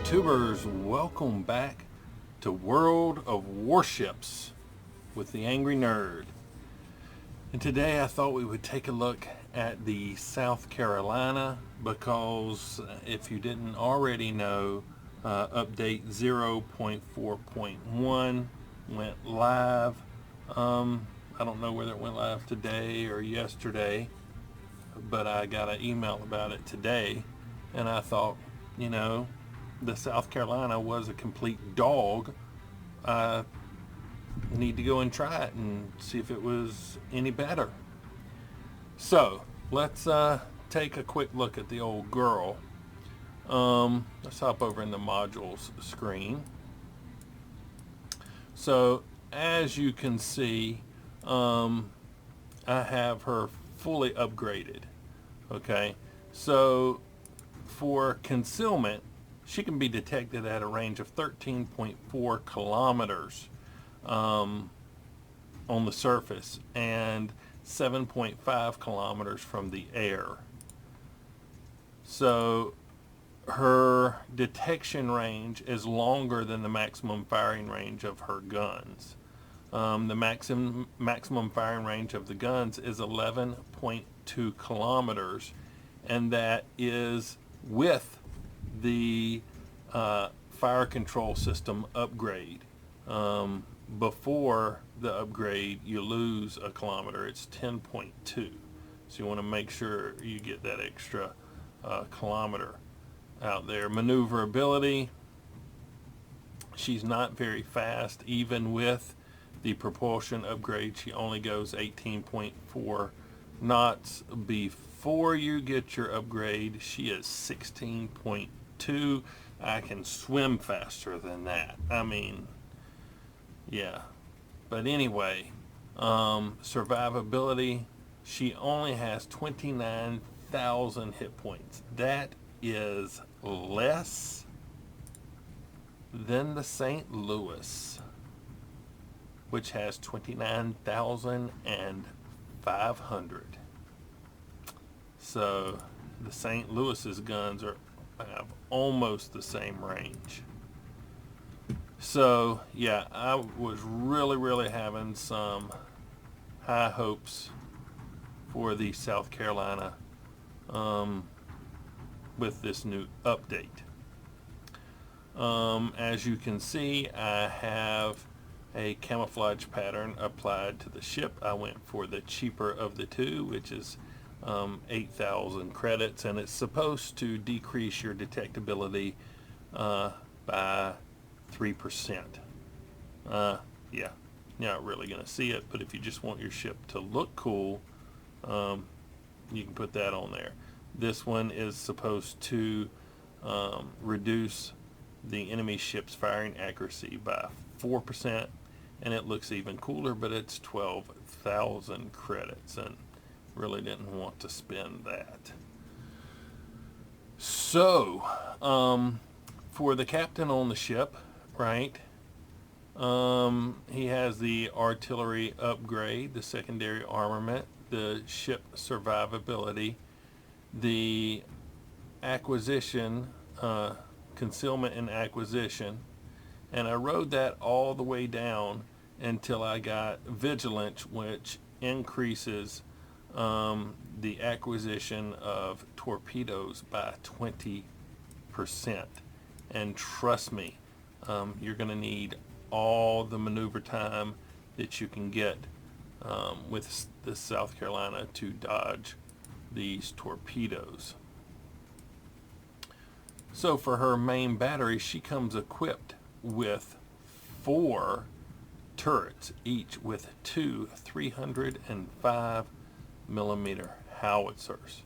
YouTubers, welcome back to World of Warships with the Angry Nerd. And today I thought we would take a look at the South Carolina because if you didn't already know, update 0.4.1 went live. I don't know whether it went live today or yesterday, but I got an email about it today, and I thought, you know, the South Carolina was a complete dog. I need to go and try it and see if it was any better. So let's take a quick look at the old girl. Let's hop over in the modules screen. So as you can see, I have her fully upgraded. Okay, so for concealment, she can be detected at a range of 13.4 kilometers on the surface and 7.5 kilometers from the air. So her detection range is longer than the maximum firing range of her guns. The maximum firing range of the guns is 11.2 kilometers, and that is with the fire control system upgrade. Before the upgrade, you lose a kilometer. It's 10.2. So you want to make sure you get that extra kilometer out there. Maneuverability, she's not very fast. Even with the propulsion upgrade, she only goes 18.4 knots. Before you get your upgrade, she is 16.2. I can swim faster than that. I mean, yeah. But anyway, survivability, she only has 29,000 hit points. That is less than the St. Louis, which has 29,500. So the St. Louis's guns have almost the same range. So yeah, I was really having some high hopes for the South Carolina with this new update. As you can see, I have a camouflage pattern applied to the ship. I went for the cheaper of the two, which is 8,000 credits, and it's supposed to decrease your detectability by 3%. Yeah, you're not really going to see it, but if you just want your ship to look cool, you can put that on there. This one is supposed to reduce the enemy ship's firing accuracy by 4%, and it looks even cooler, but it's 12,000 credits, and really didn't want to spend that. So for the captain on the ship, right, he has the artillery upgrade, the secondary armament, the ship survivability, the acquisition, concealment and acquisition, and I rode that all the way down until I got vigilance, which increases the acquisition of torpedoes by 20%. And trust me, you're going to need all the maneuver time that you can get with the South Carolina to dodge these torpedoes. So for her main battery, she comes equipped with 4 turrets, each with 2 305 millimeter howitzers.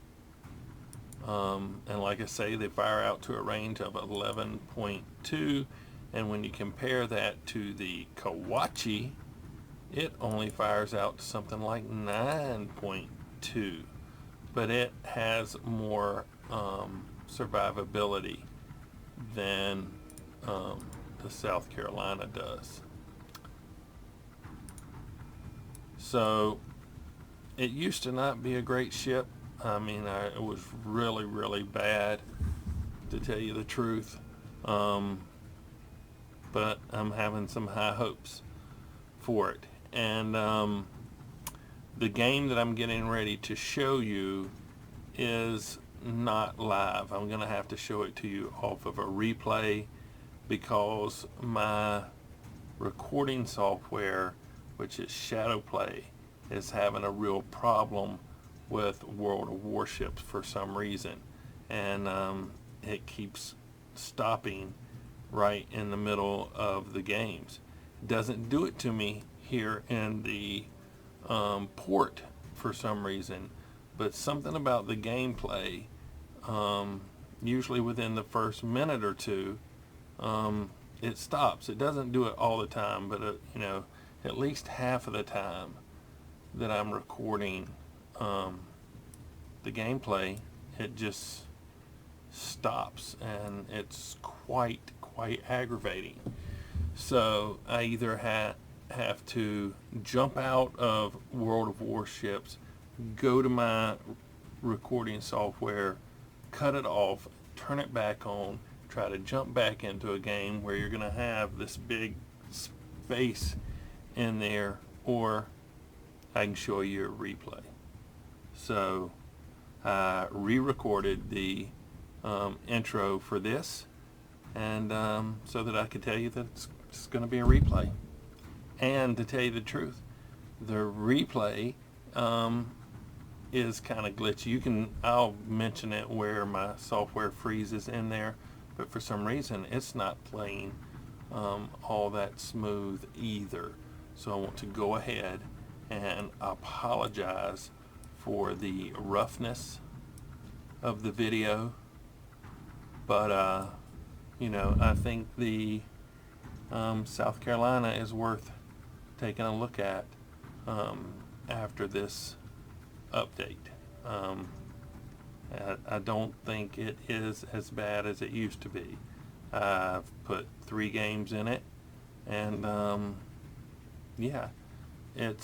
And like I say, they fire out to a range of 11.2, and when you compare that to the Kawachi, it only fires out to something like 9.2, but it has more survivability than the South Carolina does. So it used to not be a great ship. I mean, it was really bad, to tell you the truth. but I'm having some high hopes for it. And the game that I'm getting ready to show you is not live. I'm going to have to show it to you off of a replay because my recording software, which is Shadowplay, is having a real problem with World of Warships for some reason, and it keeps stopping right in the middle of the games. It doesn't do it to me here in the port for some reason, but something about the gameplay, usually within the first minute or two, it stops. It doesn't do it all the time, but you know, at least half of the time that I'm recording the gameplay, it just stops, and it's quite aggravating. So I either have to jump out of World of Warships, go to my recording software, cut it off, turn it back on, try to jump back into a game where you're going to have this big space in there, or I can show you a replay. So I re-recorded the intro for this, and so that I could tell you that it's going to be a replay. And to tell you the truth, the replay is kind of glitchy. I'll mention it where my software freezes in there, but for some reason it's not playing all that smooth either. So I want to go ahead and apologize for the roughness of the video, but you know, I think the South Carolina is worth taking a look at after this update. I don't think it is as bad as it used to be. I've put 3 games in it, and yeah, it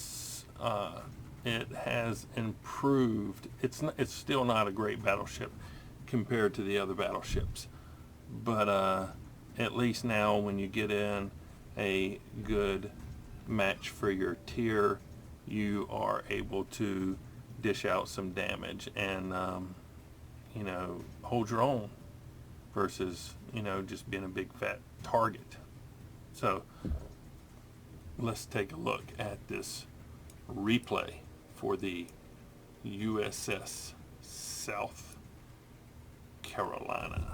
has improved. It's still not a great battleship compared to the other battleships, but at least now when you get in a good match for your tier, you are able to dish out some damage and you know, hold your own versus, you know, just being a big fat target. So let's take a look at this replay for the USS South Carolina.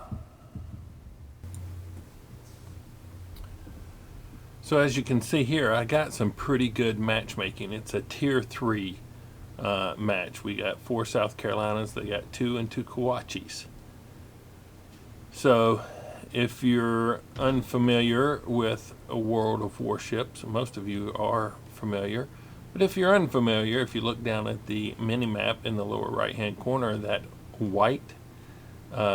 So as you can see here, I got some pretty good matchmaking. It's a tier 3 match. We got 4 South Carolinas, they got 2 and 2 Kawachis. So if you're unfamiliar with a World of Warships, most of you are familiar, but if you're unfamiliar, if you look down at the mini-map in the lower right hand corner, that white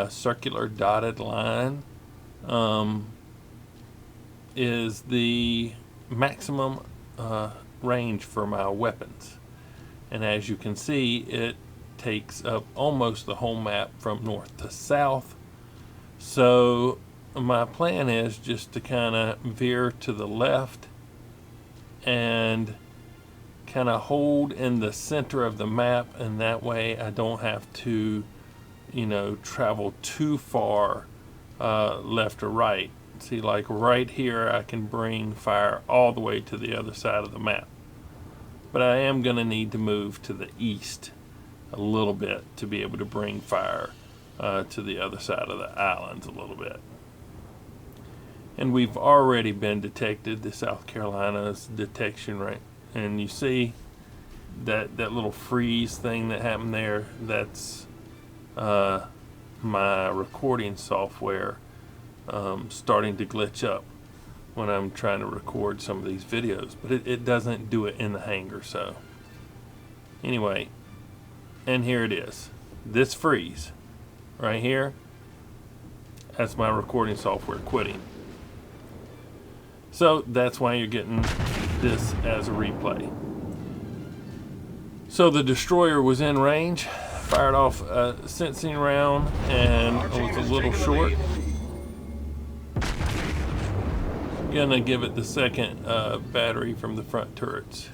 circular dotted line is the maximum range for my weapons. And as you can see, it takes up almost the whole map from north to south. So my plan is just to kind of veer to the left and kind of hold in the center of the map, and that way I don't have to, you know, travel too far left or right. See, like right here, I can bring fire all the way to the other side of the map. But I am going to need to move to the east a little bit to be able to bring fire to the other side of the islands a little bit. And we've already been detected, the South Carolina's detection rate. And you see that little freeze thing that happened there, that's my recording software starting to glitch up when I'm trying to record some of these videos, but it doesn't do it in the hangar. So anyway, and here it is, this freeze right here, that's my recording software quitting. So that's why you're getting this as a replay. So the destroyer was in range, fired off a sensing round, and it was a little short. gonna give it the second battery from the front turrets.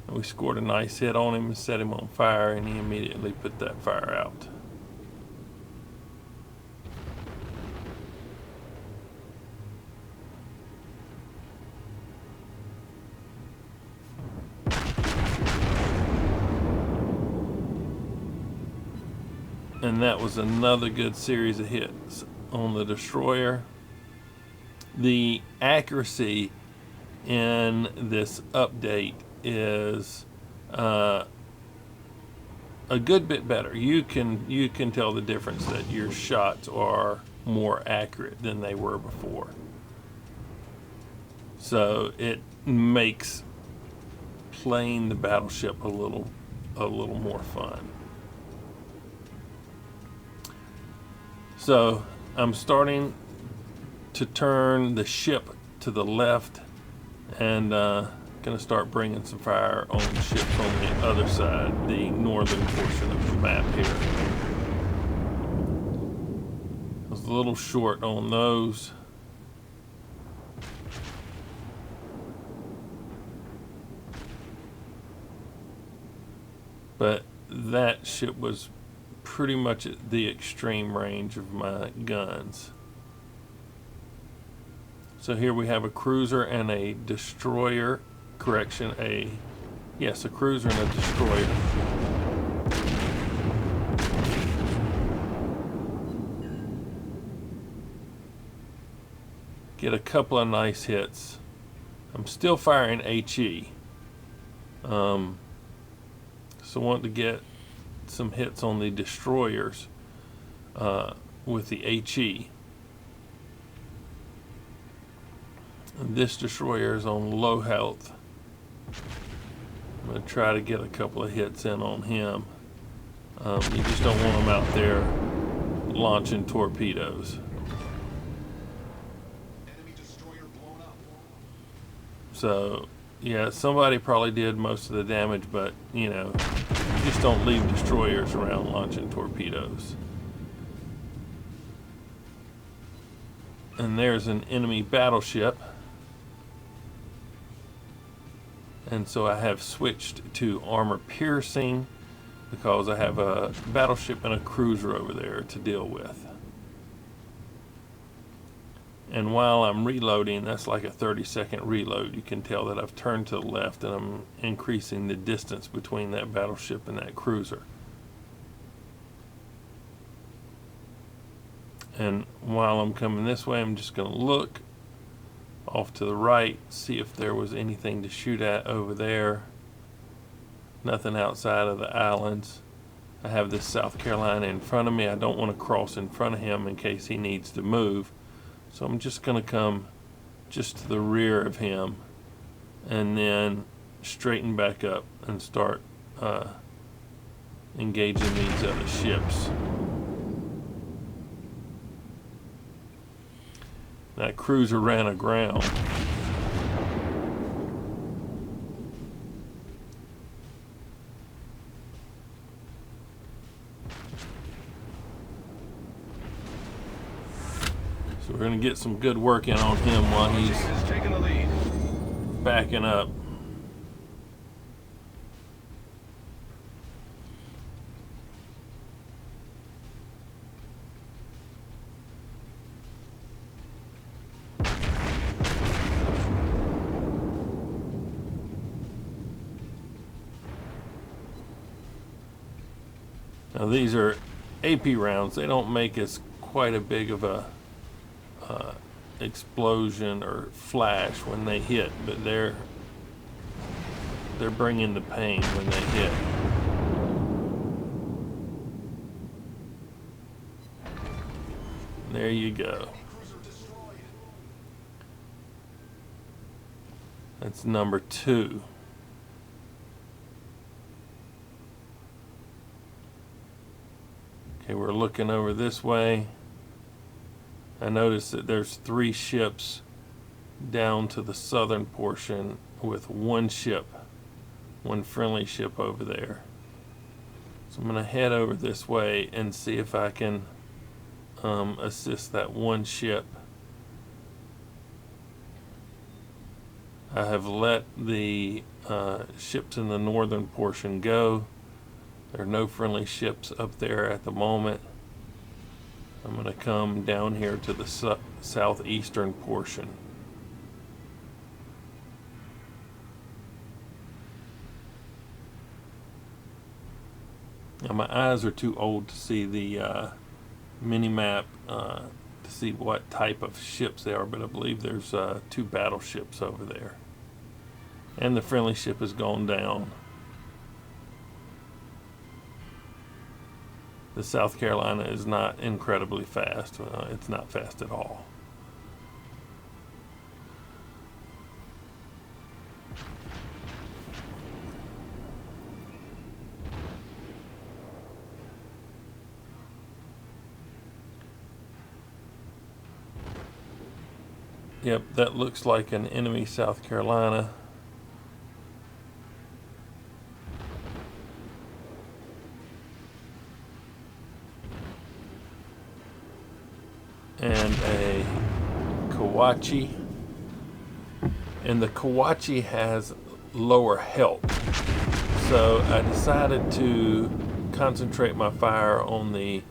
And we scored a nice hit on him and set him on fire, and he immediately put that fire out. And that was another good series of hits on the destroyer. The accuracy in this update is a good bit better. You can tell the difference that your shots are more accurate than they were before. So it makes playing the battleship a little more fun. So I'm starting to turn the ship to the left, and gonna start bringing some fire on the ships on the other side, the northern portion of the map here. I was a little short on those. But that ship was pretty much at the extreme range of my guns. So here we have a cruiser and a destroyer. Correction, a cruiser and a destroyer. Get a couple of nice hits. I'm still firing HE. So I want to get some hits on the destroyers with the HE. And this destroyer is on low health. I'm going to try to get a couple of hits in on him. You just don't want him out there launching torpedoes. Enemy destroyer blown up. So, yeah, somebody probably did most of the damage, but, you know, you just don't leave destroyers around launching torpedoes. And there's an enemy battleship. And so I have switched to armor piercing because I have a battleship and a cruiser over there to deal with. And while I'm reloading, that's like a 30-second reload. You can tell that I've turned to the left and I'm increasing the distance between that battleship and that cruiser. And while I'm coming this way, I'm just going to look off to the right, see if there was anything to shoot at over there. Nothing outside of the islands. I have this South Carolina in front of me. I don't want to cross in front of him in case he needs to move. So I'm just going to come just to the rear of him and then straighten back up and start engaging these other ships. That cruiser ran aground. So we're going to get some good work in on him while he's taking the lead. backing up. Now these are AP rounds. They don't make as quite a big of a explosion or flash when they hit, but they're bringing the pain when they hit. There you go. That's number 2. Okay, we're looking over this way. I noticed that there's 3 ships down to the southern portion with one friendly ship over there. So I'm going to head over this way and see if I can assist that one ship I have let the ships in the northern portion go. There are no friendly ships up there at the moment. I'm going to come down here to the southeastern portion. Now my eyes are too old to see the mini-map to see what type of ships they are, but I believe there's 2 battleships over there. And the friendly ship has gone down. The South Carolina is not incredibly fast. It's not fast at all. Yep, that looks like an enemy South Carolina. And a Kawachi. And the Kawachi has lower health. So I decided to concentrate my fire on the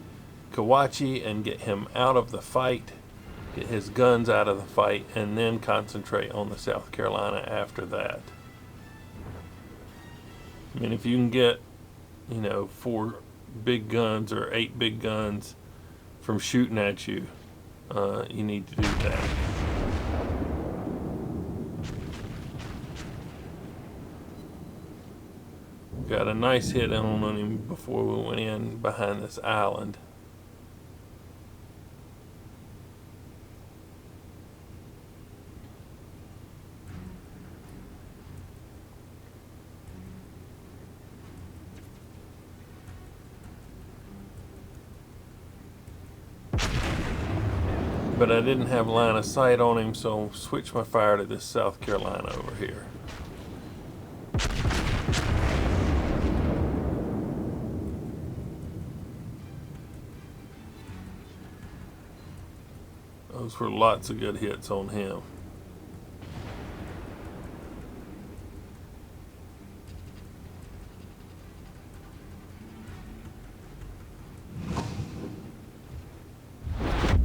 Kawachi and get him out of the fight, get his guns out of the fight, and then concentrate on the South Carolina after that. I mean, if you can get, 4 big guns or 8 big guns from shooting at you, you need to do that. Got a nice hit on him before we went in behind this island. But I didn't have line of sight on him, so I'll switch my fire to this South Carolina over here. Those were lots of good hits on him.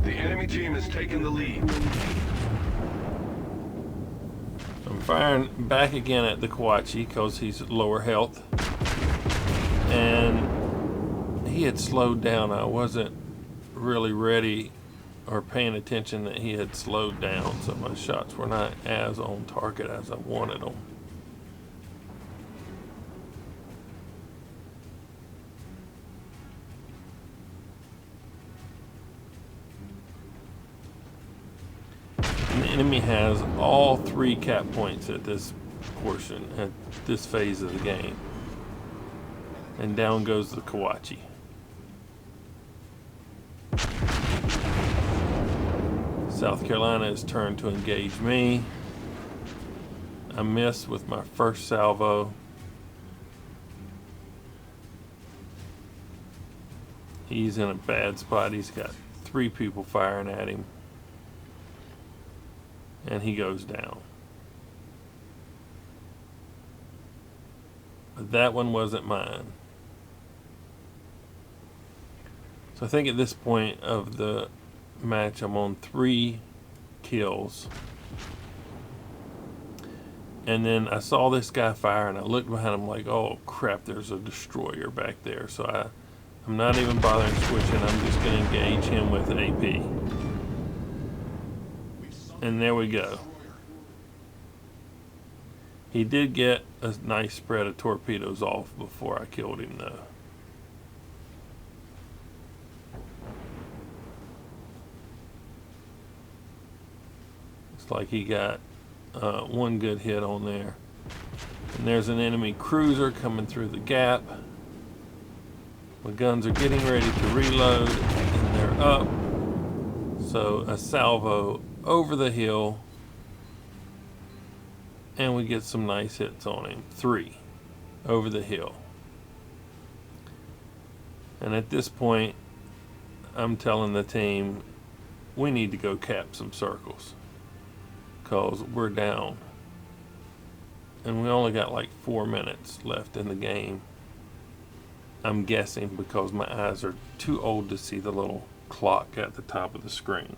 The enemy team has taken the lead. I'm firing back again at the Kawachi because he's at lower health. And he had slowed down. I wasn't really ready or paying attention that he had slowed down, so my shots were not as on target as I wanted them. And the enemy has all 3 cap points at this portion, at this phase of the game. And down goes the Kawachi. South Carolina is turned to engage me. I missed with my first salvo. He's in a bad spot. He's got 3 people firing at him. And he goes down. But that one wasn't mine. So I think at this point of the match I'm on 3 kills. And then I saw this guy fire and I looked behind him like, oh crap, there's a destroyer back there. So I'm not even bothering switching. I'm just going to engage him with AP. And there we go. He did get a nice spread of torpedoes off before I killed him though. Looks like he got 1 good hit on there. And there's an enemy cruiser coming through the gap. My guns are getting ready to reload and they're up. So a salvo over the hill. And we get some nice hits on him. 3 over the hill. And at this point, I'm telling the team, we need to go cap some circles. Because we're down And we only got like 4 minutes left in the game. I'm guessing because my eyes are too old to see the little clock at the top of the screen.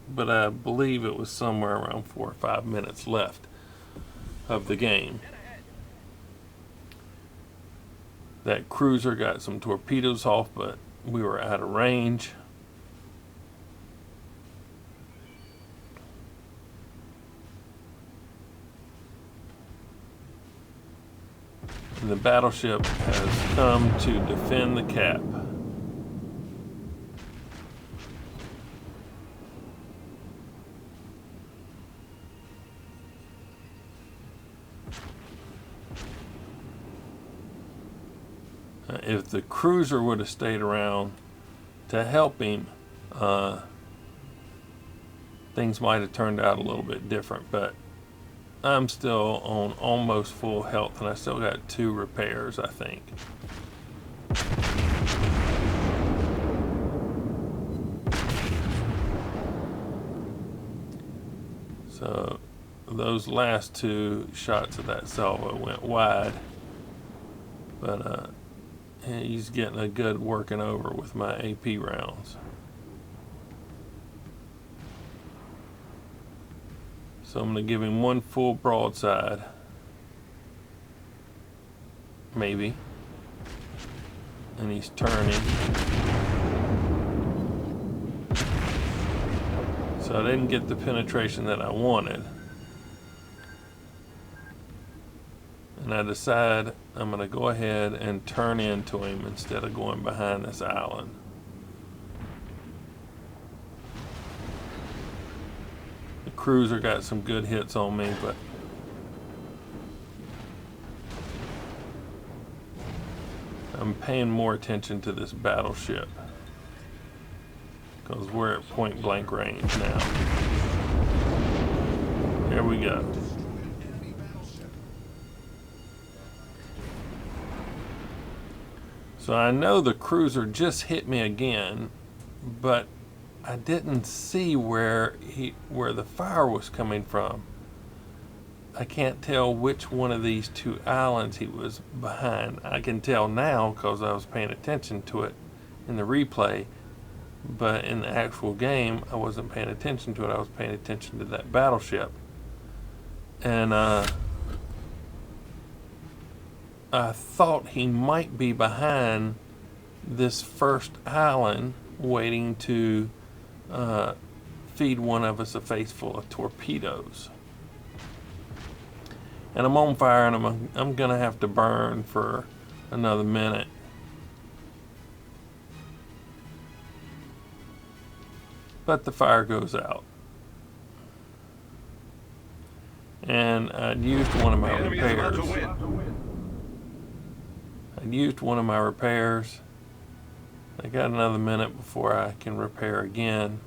But I believe it was somewhere around 4 or 5 minutes left of the game. That cruiser got some torpedoes off, but we were out of range. And the battleship has come to defend the cap. If the cruiser would have stayed around to help him, things might have turned out a little bit different, but I'm still on almost full health, and I still got 2 repairs, I think. So those last 2 shots of that salvo went wide, but he's getting a good working over with my AP rounds. So I'm going to give him 1 full broadside. Maybe. And he's turning. So I didn't get the penetration that I wanted. And I decide I'm going to go ahead and turn into him instead of going behind this island. The cruiser got some good hits on me, but I'm paying more attention to this battleship because we're at point blank range now. Here we go. So I know the cruiser just hit me again, but I didn't see where the fire was coming from. I can't tell which one of these 2 islands he was behind. I can tell now because I was paying attention to it in the replay, but in the actual game I wasn't paying attention to it. I was paying attention to that battleship. And I thought he might be behind this first island waiting to feed one of us a face full of torpedoes. And I'm on fire, and I'm gonna have to burn for another minute. But the fire goes out. And I'd used one of my repairs. I got another minute before I can repair again.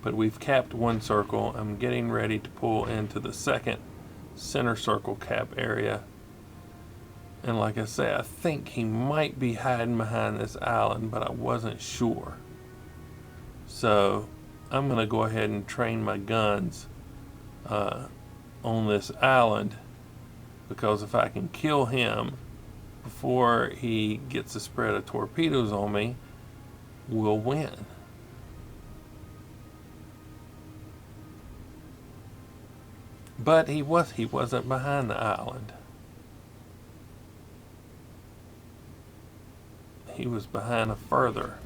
But we've capped 1 circle. I'm getting ready to pull into the second center circle cap area. And like I say, I think he might be hiding behind this island, but I wasn't sure. So I'm going to go ahead and train my guns on this island, because if I can kill him before he gets a spread of torpedoes on me, we'll win. But he wasn't behind the island. He was behind a further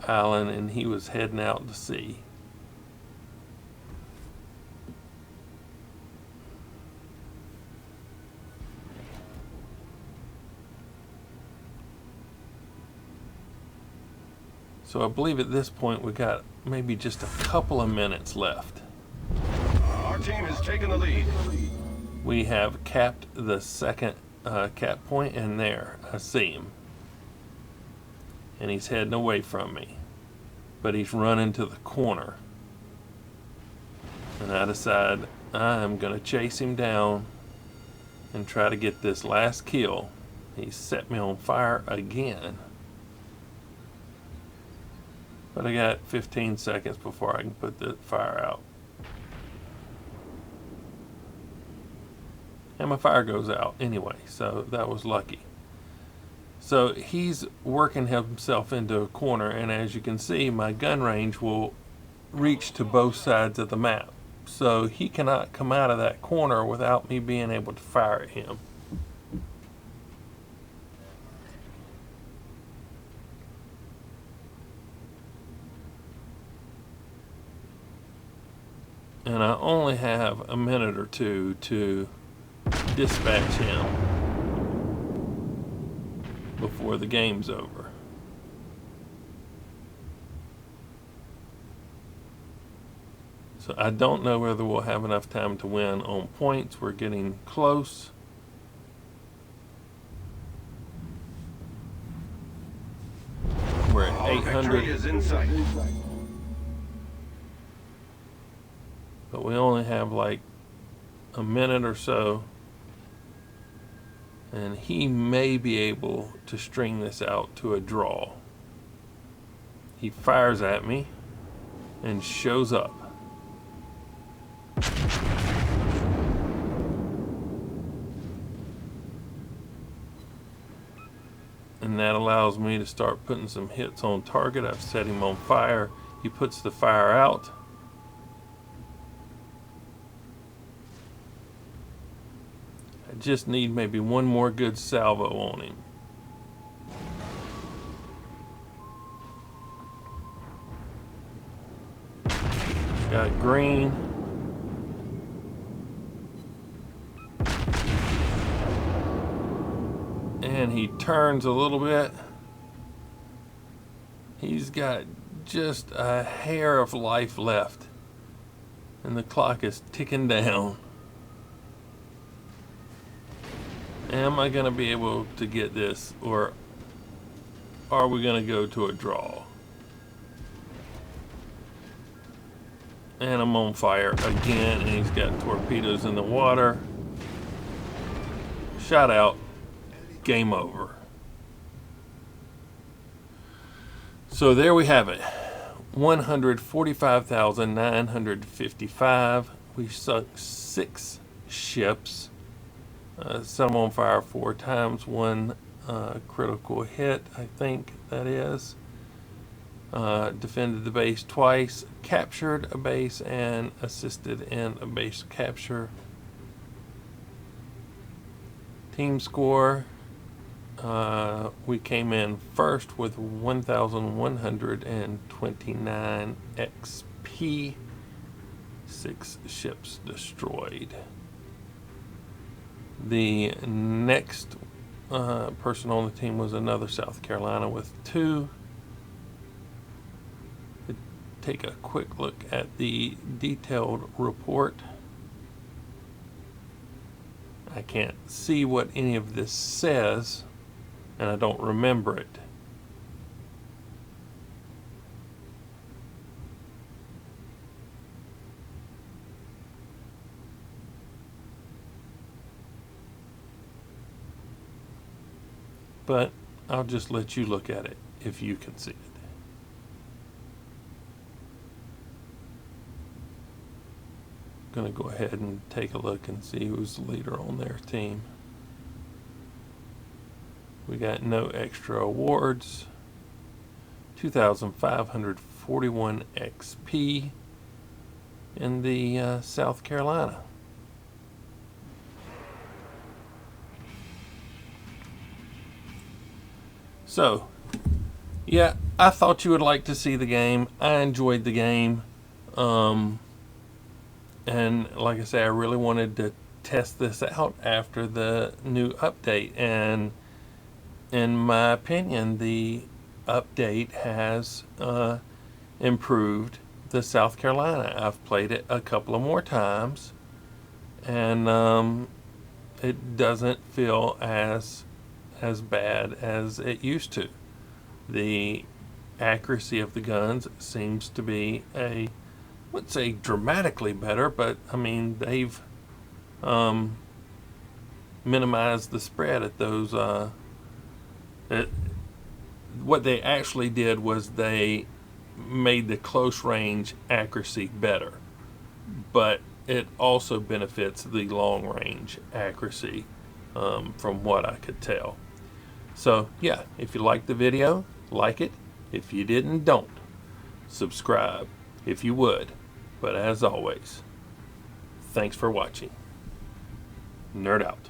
island, and he was heading out to sea. So I believe at this point we got maybe just a couple of minutes left. Our team has taken the lead. We have capped the second cap point, and there, I see him. And he's heading away from me. But he's running to the corner. And I decide I'm going to chase him down and try to get this last kill. He set me on fire again. But I got 15 seconds before I can put the fire out. and my fire goes out anyway, so that was lucky. So he's working himself into a corner, and as you can see, my gun range will reach to both sides of the map. So he cannot come out of that corner without me being able to fire at him. And I only have a minute or two to dispatch him before the game's over. So I don't know whether we'll have enough time to win on points. We're getting close. We're at 800. Victory is in sight. But we only have like a minute or so. And he may be able to string this out to a draw. He fires at me and shows up. And that allows me to start putting some hits on target. I've set him on fire. He puts the fire out. I just need maybe one more good salvo on him. Got green. And he turns a little bit. He's got just a hair of life left. And the clock is ticking down. Am I going to be able to get this, or are we going to go to a draw? And I'm on fire again, and he's got torpedoes in the water. Shot out. Game over. So there we have it. 145,955. We sunk 6 ships. Set them on fire 4 times. 1 critical hit, I think that is. Defended the base twice. Captured a base and assisted in a base capture. Team score. We came in first with 1,129 XP. 6 ships destroyed. The next person on the team was another South Carolina with 2. Take a quick look at the detailed report. I can't see what any of this says, and I don't remember it. But I'll just let you look at it if you can see it. Going to go ahead and take a look and see who's the leader on their team. We got no extra awards. 2,541 XP in the South Carolina. So, yeah, I thought you would like to see the game. I enjoyed the game. And like I say, I really wanted to test this out after the new update. And in my opinion, the update has improved the South Carolina. I've played it a couple of more times, and it doesn't feel as bad as it used to. The accuracy of the guns seems to be I wouldn't say dramatically better, but I mean they've minimized the spread at those. What they actually did was they made the close range accuracy better, but it also benefits the long range accuracy, from what I could tell. So yeah, if you liked the video, like it. If you didn't, don't. Subscribe if you would. But as always, thanks for watching. Nerd out.